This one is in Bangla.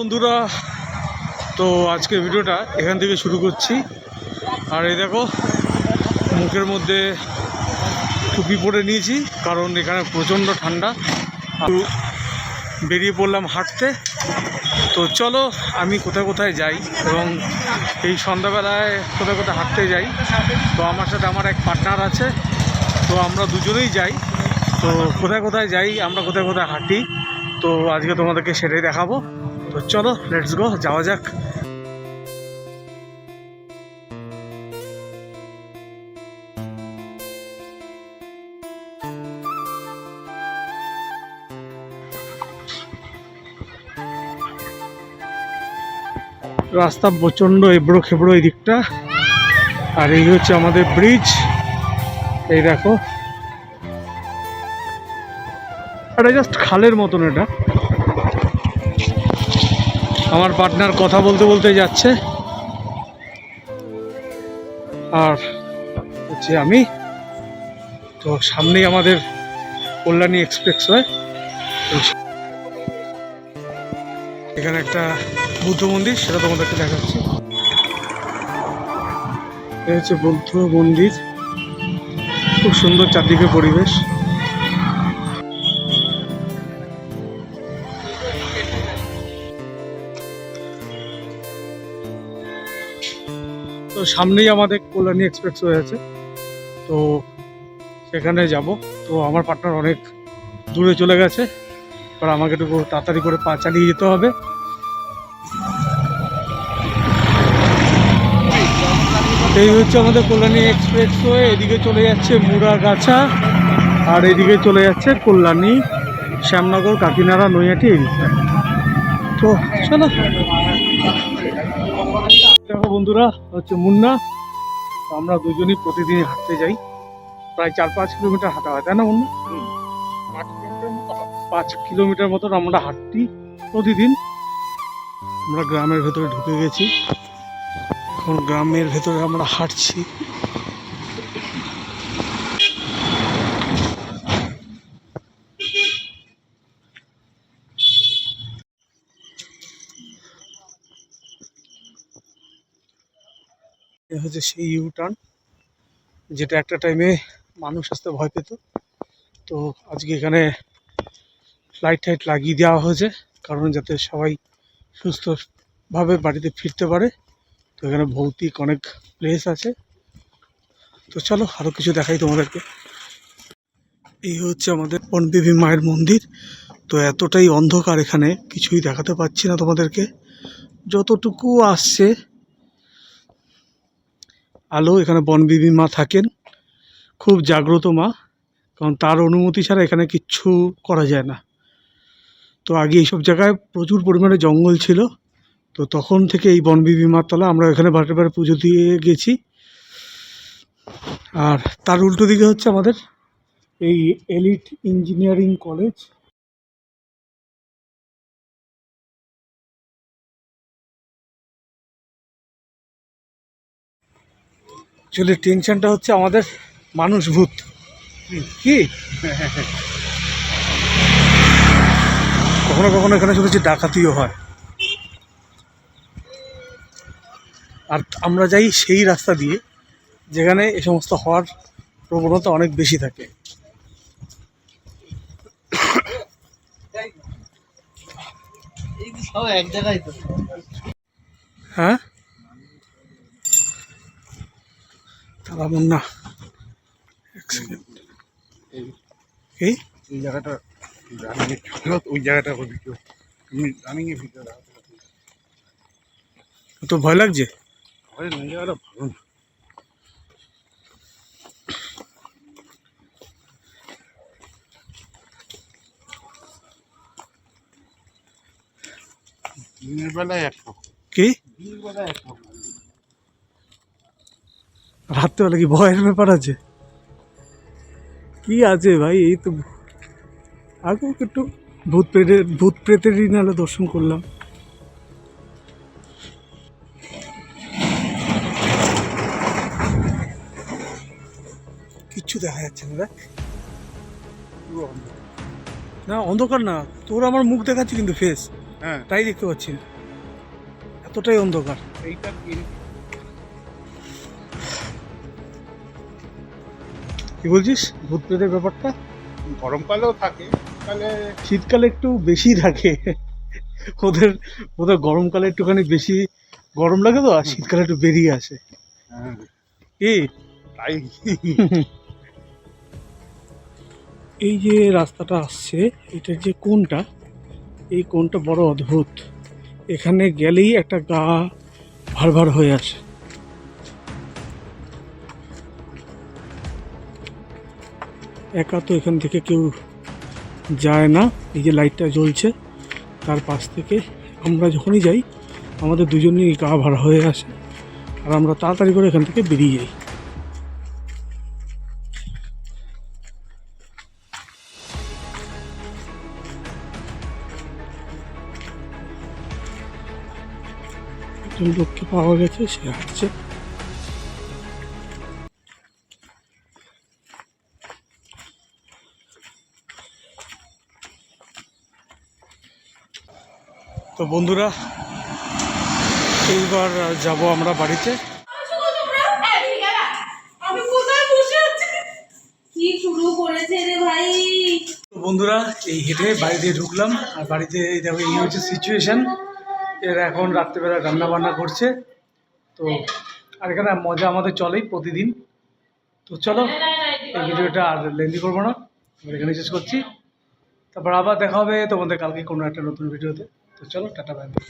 বন্ধুরা, তো আজকের ভিডিওটা এখান থেকে শুরু করছি। আর এই দেখো, মুখের মধ্যে টুপি পরে নিয়েছি কারণ এখানে প্রচণ্ড ঠান্ডা। বেরিয়ে পড়লাম হাঁটতে। তো চলো আমি কোথায় কোথায় যাই এবং এই সন্ধ্যাবেলায় কোথায় কোথায় হাঁটতে যাই। তো আমার সাথে আমার এক পার্টনার আছে, তো আমরা দুজনেই যাই। তো কোথায় কোথায় যাই, আমরা কোথায় কোথায় হাঁটি, তো আজকে তোমাদেরকে সেটাই দেখাবো। তো চলো লেটস গো, যাওয়া যাক। রাস্তা প্রচণ্ড এবড়ো খেবড়ো এই দিকটা। আর এই হচ্ছে আমাদের ব্রিজ। এই দেখো, এটা জাস্ট খালের মতন। এটা আমার পার্টনার কথা বলতে বলতে যাচ্ছে, আর হচ্ছে আমি। তো সামনেই আমাদের কল্যাণী এক্সপ্রেসওয়ে। এখানে একটা বুদ্ধ মন্দির, সেটা তোমাদেরকে দেখাচ্ছি। এই হচ্ছে বুদ্ধ মন্দির, খুব সুন্দর চারদিকে পরিবেশ। তো সামনেই আমাদের কল্যাণী এক্সপ্রেসওয়ে আছে, তো সেখানে যাব। তো আমার পার্টনার অনেক দূরে চলে গেছে, আর আমাকে একটু তাড়াতাড়ি করে পা চালিয়ে যেতে হবে। এই হচ্ছে আমাদের কল্যাণী এক্সপ্রেসওয়ে। এদিকে চলে যাচ্ছে মুড়াগাছা, আর এদিকে চলে যাচ্ছে কল্যাণী, শ্যামনগর, কাকিনাড়া, নৈহাটি এই দিকটা। তো চলো। দেখো বন্ধুরা, হচ্ছে মুন্না। আমরা দুজনই প্রতিদিন হাঁটতে যাই, প্রায় 4-5 কিলোমিটার হাঁটা হয়, তাই না মুন্না? 5 কিলোমিটার মতন আমরা হাঁটি প্রতিদিন। আমরা গ্রামের ভেতরে ঢুকে গেছি, এখন গ্রামের ভেতরে আমরা হাঁটছি। এ হচ্ছে সেই ইউটার্ন, যেটা একটা টাইমে মানুষ আসতে ভয় পেত। তো আজকে এখানে লাইট টাইট লাগিয়ে দেওয়া হয়েছে, কারণ যাতে সবাই সুস্থভাবে বাড়িতে ফিরতে পারে। তো এখানে ভৌতিক অনেক প্লেস আছে। তো চলো আরও কিছু দেখাই তোমাদেরকে। এই হচ্ছে আমাদের বনদেবী মায়ের মন্দির। তো এতটাই অন্ধকার, এখানে কিছুই দেখাতে পাচ্ছি না তোমাদেরকে। যতটুকু আসছে আলো, এখানে বনদেবী মা থাকেন, খুব জাগ্রত মা, কারণ তার অনুমতি ছাড়া এখানে কিচ্ছু করা যায় না। তো আগে এইসব জায়গায় প্রচুর পরিমাণে জঙ্গল ছিল, তো তখন থেকে এই বনদেবী মার তলা আমরা এখানে বারে বারে পুজো দিয়ে গেছি। আর তার উল্টো দিকে হচ্ছে আমাদের এই এলিট ইঞ্জিনিয়ারিং কলেজ। অ্যাকচুয়ালি টেনশনটা হচ্ছে আমাদের মানুষ ভূত কি কখনো কখনো এখানে শুনেছি ডাকাতিও হয়। আর আমরা যাই সেই রাস্তা দিয়ে যেখানে এ সমস্ত হওয়ার প্রবণতা অনেক বেশি থাকে। হ্যাঁ, তারা মুন্না এক সেকেন্ড। এই জায়গাটা ওই জায়গাটা রানিং এর ভিতরে তো ভয় লাগছে। জায়গাটা ভালো না। দিনের বেলায় একরকম, কি দিনের বেলায় একরকম, রাত্রেবেলা কি ভয়ের ব্যাপার আছে? কি আছে ভাই, এই তো আগে একটু ভূত প্রেতেরই নাহলে দর্শন করলাম। কিচ্ছু দেখা যাচ্ছে না, দেখ। না অন্ধকার না, তোর আমার মুখ দেখাচ্ছি কিন্তু ফেস। হ্যাঁ তাই দেখতে পাচ্ছি না, এতটাই অন্ধকার। এইটা কি বলছিস ভূত প্রেতের ব্যাপারটা? গরমকালেও থাকে, তাহলে শীতকালে একটু বেশি থাকে ওদের, ওদের গরমকালে একটুখানি বেশি গরম লাগে তো, আর শীতকালে একটু বেরিয়ে আসে। হ্যাঁ কি তাই। এই যে রাস্তাটা আসছে, এটার যে কোণটা, এই কোণটা বড় অদ্ভুত। এখানে গেলেই একটা গা ভার ভার হয়ে আসে। একা তো এখান থেকে কেউ যায় না। এই যে লাইটটা জ্বলছে, তার পাশ থেকে আমরা যখনই যাই আমাদের দুজনেই গা ভার হয়ে আসে, আর আমরা তাড়াতাড়ি করে এখান থেকে বেরিয়ে যাই। একজন লোককে পাওয়া গেছে, সে হাঁটছে। তো বন্ধুরা, এইবার যাব আমরা বাড়িতে। আমি কোথায় বসে আছি? কি শুরু করেছে রে ভাই? তো বন্ধুরা, এই হেঁটে বাড়িতে ঢুকলাম, আর বাড়িতে এই দেখো এই হচ্ছে সিচুয়েশন। এরা এখন রাত্রেবেলা রান্না বান্না করছে। তো আর এখানে মজা আমাদের চলেই প্রতিদিন। তো চলো, এই ভিডিওটা আর লেন্দি করবো না, আমরা এখানে শেষ করছি। তারপর আবার দেখা হবে তোমাদের কালকে কোনো একটা নতুন ভিডিওতে। তো চলো, টাটা বাই বাই।